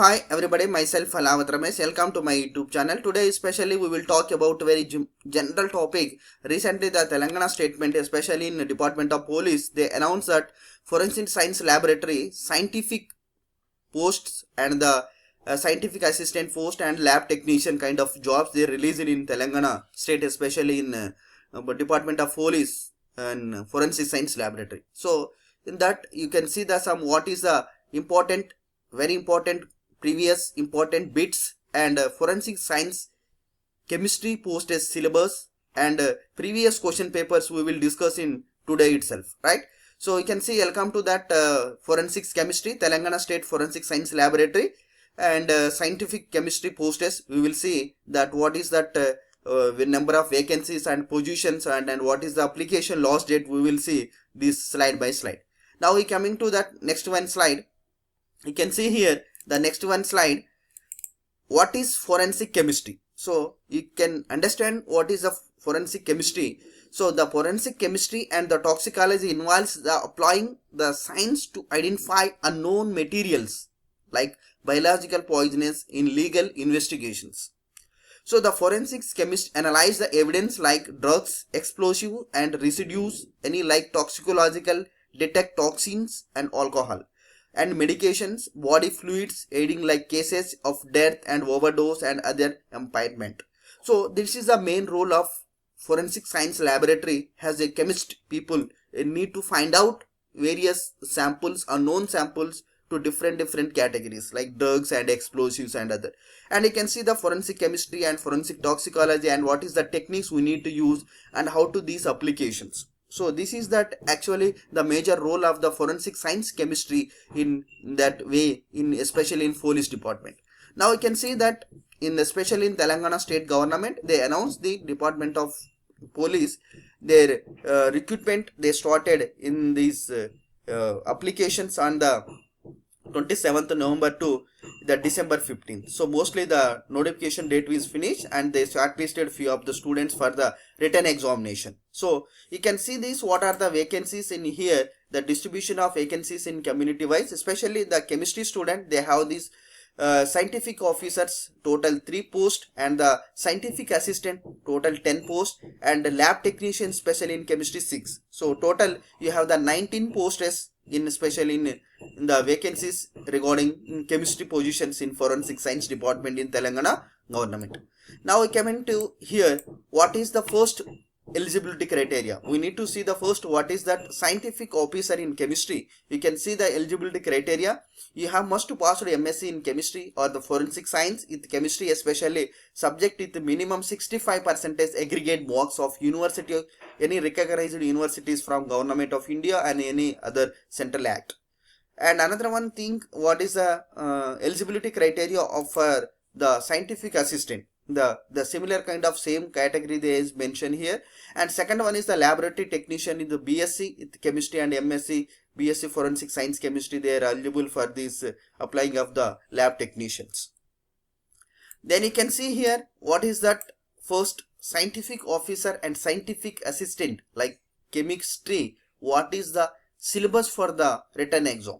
Hi everybody, myself Alavat Ramesh. Welcome to my YouTube channel. Today especially we will talk about a very general topic. Recently the Telangana statement, especially in the Department of Police, they announced that forensic science laboratory, scientific posts and the scientific assistant post and lab technician kind of jobs they released in Telangana state, especially in Department of Police and forensic science laboratory. So in that you can see the some what is the important, very important previous important bits and forensic science chemistry post as syllabus and previous question papers we will discuss in today itself, right? So you can see welcome to that forensics chemistry Telangana state forensic science laboratory and scientific chemistry post test. We will see that what is that number of vacancies and positions and what is the application last date. We will see this slide by slide. Now we coming to that next one slide. You can see here the next one slide, what is forensic chemistry. So you can understand what is the forensic chemistry. So the forensic chemistry and the toxicology involves the applying the science to identify unknown materials like biological poisons in legal investigations. So the forensics chemist analyze the evidence like drugs, explosive and residues, any like toxicological, detect toxins and alcohol and medications, body fluids, aiding like cases of death and overdose and other impairment. So this is the main role of forensic science laboratory. Has a chemist people need to find out various samples, unknown samples to different categories like drugs and explosives and other. And you can see the forensic chemistry and forensic toxicology and what is the techniques we need to use and how to these applications. So this is that actually the major role of the forensic science chemistry in that way, in especially in police department. Now you can see that in especially in Telangana state government, they announced the Department of Police their recruitment. They started in these applications on the 27th November to the December 15th. So mostly the notification date is finished and they shortlisted few of the students for the written examination. So you can see this, what are the vacancies in here, the distribution of vacancies in community wise, especially the chemistry student, they have these scientific officers total 3 posts and the scientific assistant total 10 posts and the lab technician especially in chemistry 6. So total you have the 19 posts in especially in the vacancies regarding chemistry positions in forensic science department in Telangana government. Now we come into here, what is the first eligibility criteria. We need to see the first, what is that scientific officer in chemistry. You can see the eligibility criteria. You have must pass MSc in chemistry or the forensic science with chemistry, especially subject with minimum 65% aggregate marks of university, any recognized universities from government of India and any other central act. And another one thing, what is the eligibility criteria of the scientific assistant. The similar kind of same category they is mentioned here. And second one is the laboratory technician in the BSc with chemistry and MSc BSc forensic science chemistry. They are eligible for this applying of the lab technicians. Then you can see here, what is that first scientific officer and scientific assistant like chemistry, what is the syllabus for the written exam.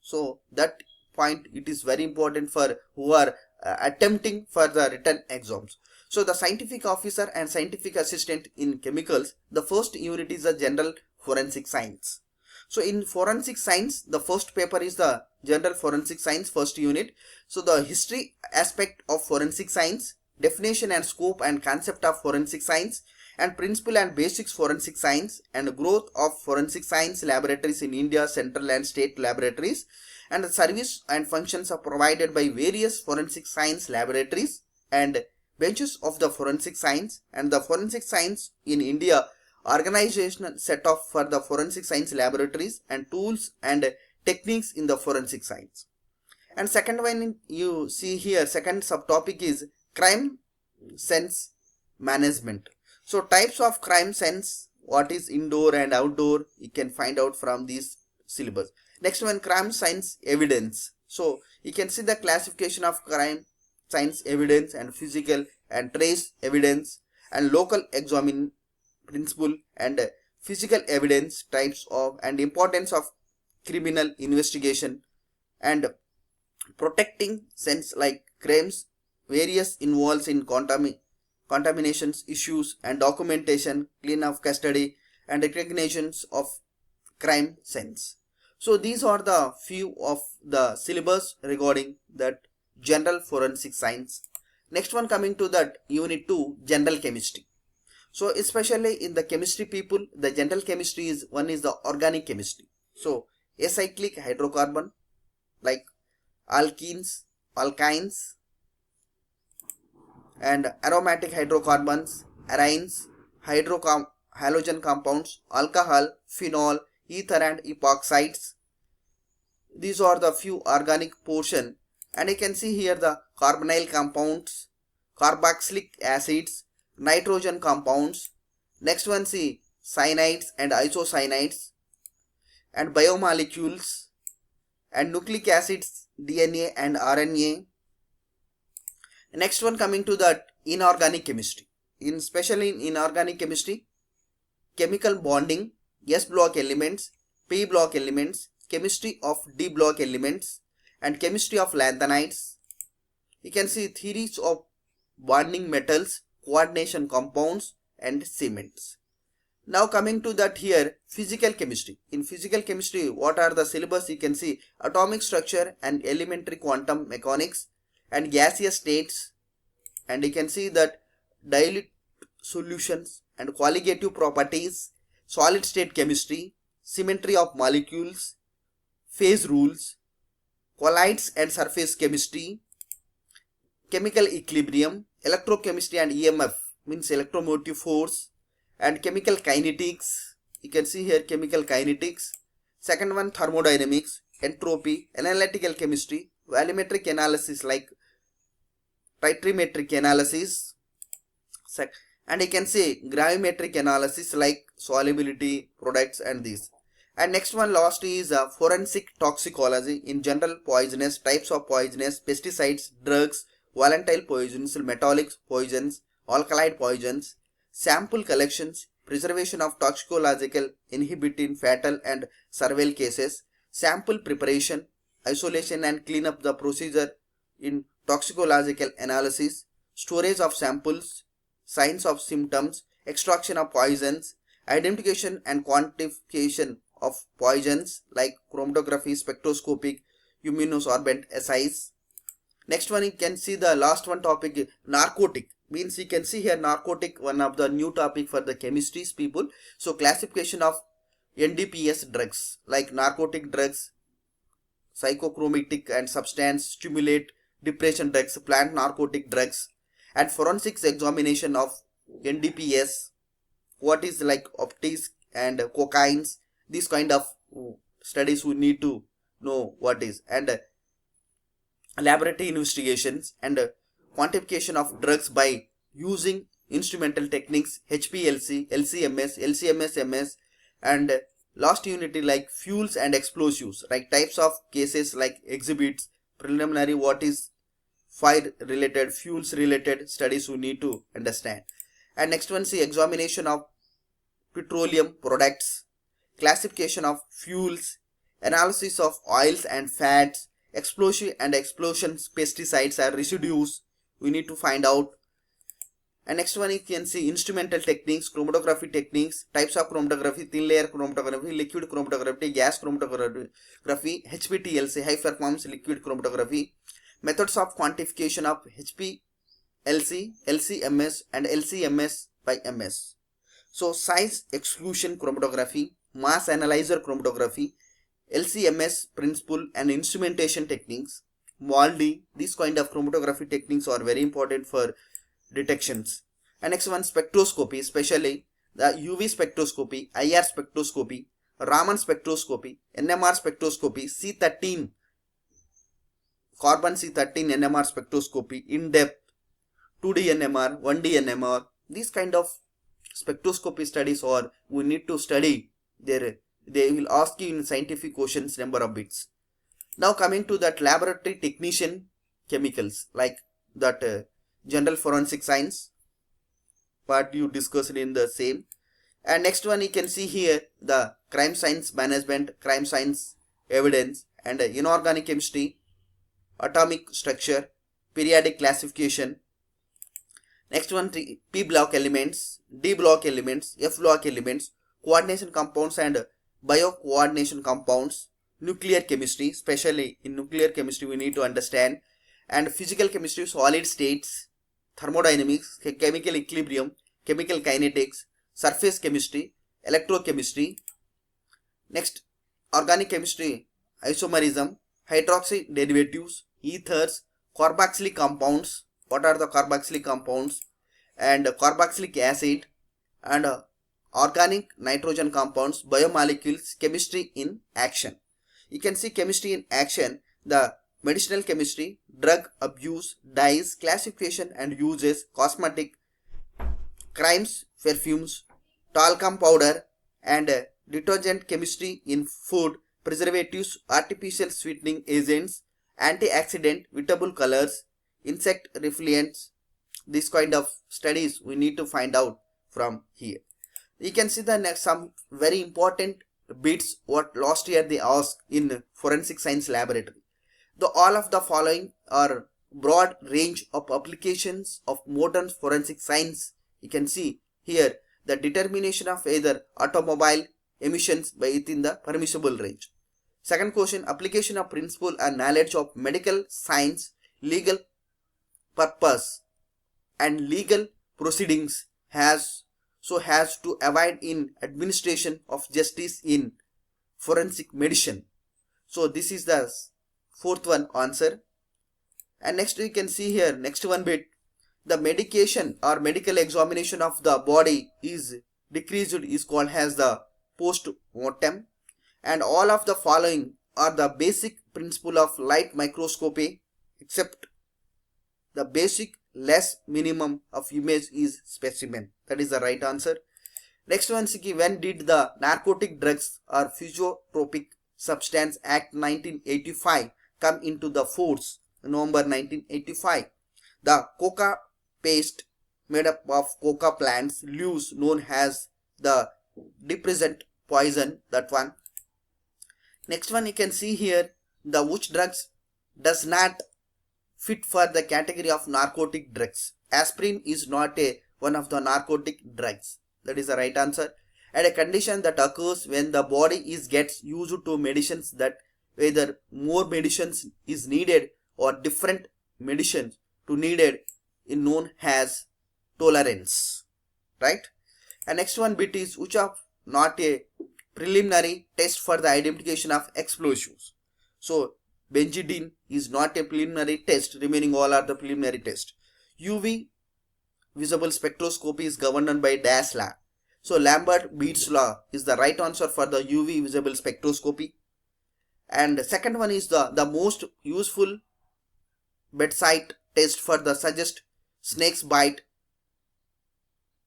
So that point, it is very important for who are attempting for the written exams. So the scientific officer and scientific assistant in chemicals, the first unit is the general forensic science. So in forensic science, the first paper is the general forensic science first unit. So the history aspect of forensic science, definition and scope and concept of forensic science, and principle and basics forensic science, and growth of forensic science laboratories in India, central and state laboratories, and the service and functions are provided by various forensic science laboratories and benches of the forensic science, and the forensic science in India organizational set of for the forensic science laboratories and tools and techniques in the forensic science. And second one you see here, second subtopic is crime sense management. So types of crime sense, what is indoor and outdoor, you can find out from this syllabus. Next one, crime science evidence. So you can see the classification of crime science evidence and physical and trace evidence and local examine principle and physical evidence types of and importance of criminal investigation and protecting sense like crimes, various involves in contaminations issues and documentation, clean of custody and recognitions of crime sense. So these are the few of the syllabus regarding that general forensic science. Next one coming to that unit 2 general chemistry. So especially in the chemistry people, the general chemistry is one is the organic chemistry. So acyclic hydrocarbon like alkenes, alkynes and aromatic hydrocarbons, arynes, halogen compounds, alcohol, phenol, ether and epoxides. These are the few organic portion, and you can see here the carbonyl compounds, carboxylic acids, nitrogen compounds. Next one see cyanides and isocyanides and biomolecules and nucleic acids, DNA and RNA. Next one coming to that inorganic chemistry. Especially in inorganic chemistry, chemical bonding, S block elements, P block elements, chemistry of D block elements and chemistry of lanthanides. You can see theories of bonding metals, coordination compounds and cements. Now coming to that here physical chemistry. In physical chemistry, what are the syllabus? You can see atomic structure and elementary quantum mechanics and gaseous states, and you can see that dilute solutions and qualitative properties, solid state chemistry, symmetry of molecules, phase rules, colloids and surface chemistry, chemical equilibrium, electrochemistry and EMF means electromotive force, and chemical kinetics. You can see here chemical kinetics. Second one thermodynamics, entropy, analytical chemistry, volumetric analysis like titrimetric analysis, and you can say gravimetric analysis like solubility, products and these. And next one last is forensic toxicology. In general, poisonous, types of poisonous, pesticides, drugs, volatile poisons, metallic poisons, alkali poisons, sample collections, preservation of toxicological, inhibiting fatal and surveil cases, sample preparation, isolation and cleanup the procedure in toxicological analysis, storage of samples, signs of symptoms, extraction of poisons, identification and quantification of poisons like chromatography, spectroscopic, immunosorbent assays. Next one you can see the last one topic, narcotic. Means you can see here narcotic, one of the new topic for the chemistries people. So classification of NDPS drugs like narcotic drugs, psychochromatic and substance, stimulate, depression drugs, plant narcotic drugs, and forensics examination of NDPS, what is like optics and cocaines, these kind of studies we need to know what is, and laboratory investigations and quantification of drugs by using instrumental techniques, HPLC, LCMS, LCMS-MS, and last unity like fuels and explosives, like types of cases like exhibits, preliminary what is fire related, fuels related studies we need to understand. And next one see examination of petroleum products, classification of fuels, analysis of oils and fats, explosive and explosions, pesticides or residues we need to find out. And next one you can see instrumental techniques, chromatography techniques, types of chromatography, thin layer chromatography, liquid chromatography, gas chromatography, HPTLC, high performance liquid chromatography, methods of quantification of HPLC, LCMS and LCMS by MS. So size exclusion chromatography, mass analyzer chromatography, LCMS principle and instrumentation techniques, MALDI, these kind of chromatography techniques are very important for detections. And next one spectroscopy, especially the UV spectroscopy, IR spectroscopy, Raman spectroscopy, NMR spectroscopy, C13, carbon C13 NMR spectroscopy, in depth, 2D NMR, 1D NMR, these kind of spectroscopy studies or we need to study there. They will ask you in scientific questions number of bits. Now coming to that laboratory technician chemicals like that general forensic science part you discussed in the same. And next one you can see here the crime science management, crime science evidence, and inorganic chemistry, atomic structure, periodic classification. Next one, P block elements, D block elements, F block elements, coordination compounds and biocoordination compounds, nuclear chemistry, especially in nuclear chemistry we need to understand, and physical chemistry, solid states, thermodynamics, chemical equilibrium, chemical kinetics, surface chemistry, electrochemistry. Next, organic chemistry, isomerism, hydroxy derivatives, ethers, carboxylic compounds. What are the carboxylic compounds? And carboxylic acid and organic nitrogen compounds, biomolecules, chemistry in action. You can see chemistry in action, the medicinal chemistry, drug abuse, dyes, classification and uses, cosmetic, crimes, perfumes, talcum powder and detergent chemistry in food, preservatives, artificial sweetening agents, antioxidant, vegetable colors, insect repellents. This kind of studies we need to find out from here. You can see the next some very important bits what last year they asked in forensic science laboratory. All of the following are broad range of applications of modern forensic science. You can see here the determination of either automobile emissions by within the permissible range. Second question, application of principle and knowledge of medical science, legal purpose and legal proceedings has to avoid in administration of justice in forensic medicine. So this is the fourth one answer. And next we can see here, next one bit, the medication or medical examination of the body is decreased is called as the post-mortem. And all of the following are the basic principle of light microscopy, except the basic less minimum of image is specimen. That is the right answer. Next one, when did the Narcotic Drugs or Physiotropic Substance Act 1985 come into the force? November 1985. The coca paste made up of coca plants leaves known as the depressant poison, that one. Next one, you can see here the which drugs does not fit for the category of narcotic drugs. Aspirin is not one of the narcotic drugs. That is the right answer. And a condition that occurs when the body gets used to medicines, that whether more medicines is needed or different medicines to needed is known as tolerance. Right? And next one bit is which of not a preliminary test for the identification of explosives. So benzidine is not a preliminary test, remaining all are the preliminary test. UV visible spectroscopy is governed by dash law. So Lambert-Beet's law is the right answer for the UV visible spectroscopy. And the second one is the most useful bedside test for the suggest snake's bite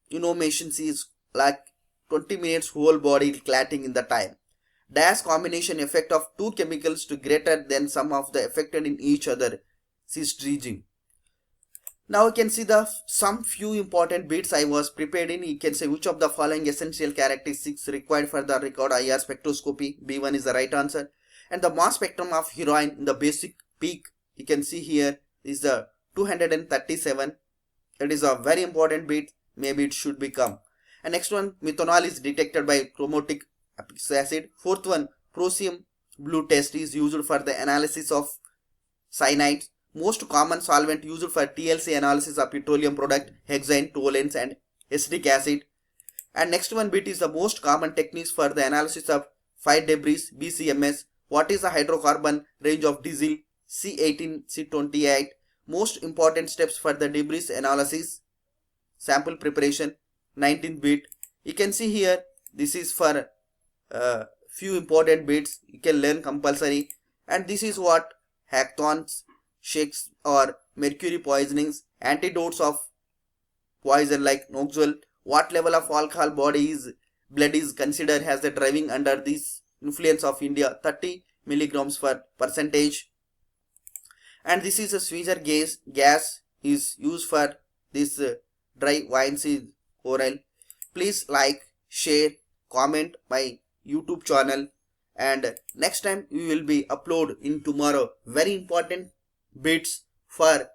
innovations is like 20 minutes whole body clatting in the time. Dash combination effect of two chemicals to greater than sum of the affected in each other regime. Now you can see some few important bits I was prepared in. You can say which of the following essential characteristics required for the record IR spectroscopy. B1 is the right answer. And the mass spectrum of heroin in the basic peak, you can see here, is the 237. That is a very important bit. Maybe it should become. And next one, methanol is detected by chromatic acid. Fourth one, Prosium blue test is used for the analysis of cyanides. Most common solvent used for TLC analysis of petroleum product, hexane, toluenes and acetic acid. And next one bit is the most common techniques for the analysis of fire debris, BCMS. What is the hydrocarbon range of diesel? C18, C28. Most important steps for the debris analysis, sample preparation, 19th bit. You can see here, this is for few important bits you can learn compulsory. And this is what hackathons, shakes or mercury poisonings, antidotes of poison like Noxol, what level of alcohol blood is considered as the driving under this influence of India, 30 milligrams per percentage. And this is a Switzer gas is used for this dry wines is oral. Please like, share, comment my YouTube channel, and next time we will be upload in tomorrow very important bids for